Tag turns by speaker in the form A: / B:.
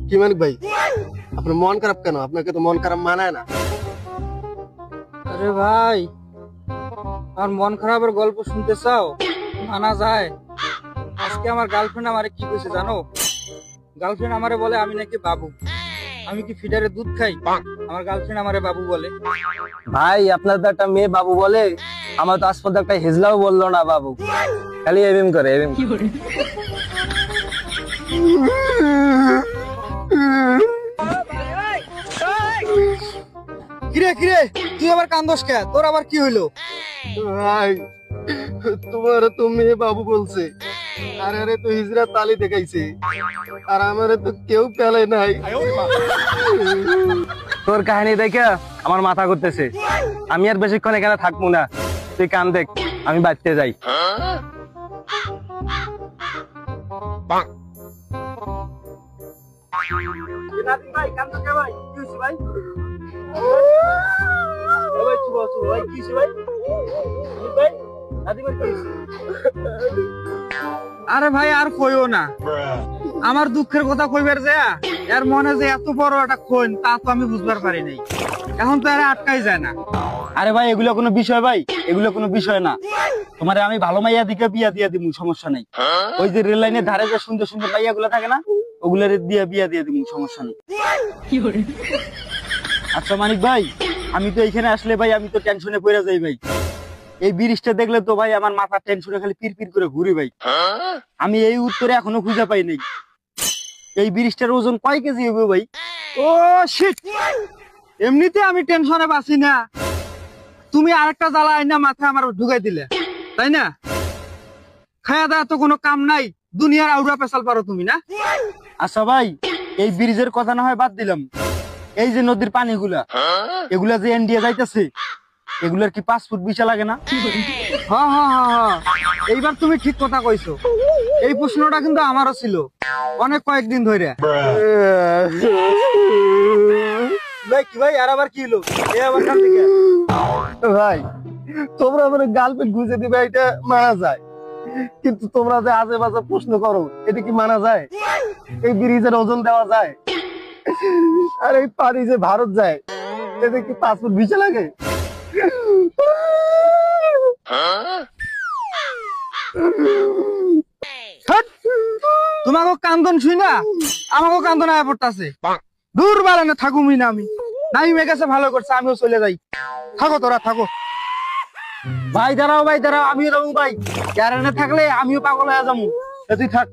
A: কি মানিক ভাই, আপনার মন খারাপ কেন? আপনাকে তো মন খারাপ মানায় না।
B: আরে ভাই, আর মন খারাপের গল্প শুনতে চাও? মানা যায়। আজকে আমার গার্লফ্রেন্ড আমারে কি কইছে জানো? গার্লফ্রেন্ড আমারে বলে আমি নাকি বাবু। আমি কি ফিডারে দুধ খাই? আমার গার্লফ্রেন্ড আমারে বাবু বলে।
C: ভাই আপনার তো একটা মেয়ে বাবু বলে, আমার তো আজ পর্যন্ত একটা হিজলাও বললো না বাবু, খালি এবিম করে এবিম।
B: কিরে কিরে, তুই আবার কান্দোস কে? তোর আবার কি হইলো?
A: ভাই তোমার তো মেয়ে বাবু বলছে, আর আরে তো হিজরা তালি দেখাইছে, আর আমারে তো কেউ পেলে নাই।
C: তোর কাহিনী দেখে আমার মাথা ঘুরতেছে, আমি আর বেশিক্ষণ এখানে থাকবো না। তুই কান দেখ, আমি বাড়তে যাই।
B: আরে ভাই আর কইও না, আমার দুঃখের কথা কইবার যায় এর মনে যে এত বড় একটা খুন তা তো আমি বুঝবার পারি নাই। এখন তো আর আটকাই যায় না।
C: আরে ভাই এগুলো কোনো বিষয় ভাই, এগুলো কোনো বিষয় না। তোমারে আমি ভালো মাইয়া দিকে বিয়া দিয়ে দিব, সমস্যা নেই। ওই যে রেল লাইনের ধারে যে সুন্দর সুন্দর মাইয়া গুলো থাকে না, ওগুলার দিয়ে বিয়া দিয়ে দিব, সমস্যা নেই। আচ্ছা মানিক ভাই, আমি তো এইখানে আসলে ভাই আমি তো টেনশনে পড়ে যাই ভাই। এই ব্রিজটা দেখলে তো ভাই আমার মাথা টেনশনে খালি পির পির করে ঘুরি ভাই। আমি এই উত্তরে এখনো খুঁজে পাই নাই, এই ব্রিজটার ওজন কয় কেজি হবে ভাই?
B: ও শিট, এমনিতে আমি টেনশনে বাঁচি না, তুমি আরেকটা জ্বালা আইনা মাথা আমার ঢুকাই দিলে, তাই না? খায়া দাওয়া তো কোনো কাম নাই, দুনিয়ার আউরা পেশাল পারো তুমি না?
C: আচ্ছা ভাই, এই ব্রিজের কথা না হয় বাদ দিলাম, এই যে নদীর পানিগুলা এগুলা যে ইন্ডিয়া যাইতেছে, এগুলার কি 5 ফুট বিশা লাগে না?
B: হ্যাঁ হ্যাঁ হ্যাঁ হ্যাঁ, এইবার তুমি ঠিক কথা কইছো। এই প্রশ্নটা কিন্তু আমারও ছিল অনেক কয়েকদিন ধরে। ভাই কি ভাই, আর আবার কি হলো? এ আবার কান থেকে
A: ভাই তোমরা আমার গার্লফ্রেন্ড খুঁজে দিবে, এটা মানা যায়, কিন্তু তোমরা যে আজে বাজে প্রশ্ন করো, এটা কি মানা যায়? এই ব্রিজের ওজন দেওয়া যায়? আর এই পানি যে ভারত যায়, এতে কি 5 ফুট বিশা লাগে?
B: তোমাকে কান্দন শুই না, আমাকে কান্দন আয়া পড়তাছে। দূর বালানে থাকুমি না আমি, নাই মেঘেছে ভালো করছে, আমিও চলে যাই। থাকো তোরা থাকো।
C: ভাই দাঁড়াও, ভাই দাঁড়াও, আমিও যাবো ভাই। ক্যারেনে থাকলে আমিও পাগল হয়ে যাবো, তুই থাক।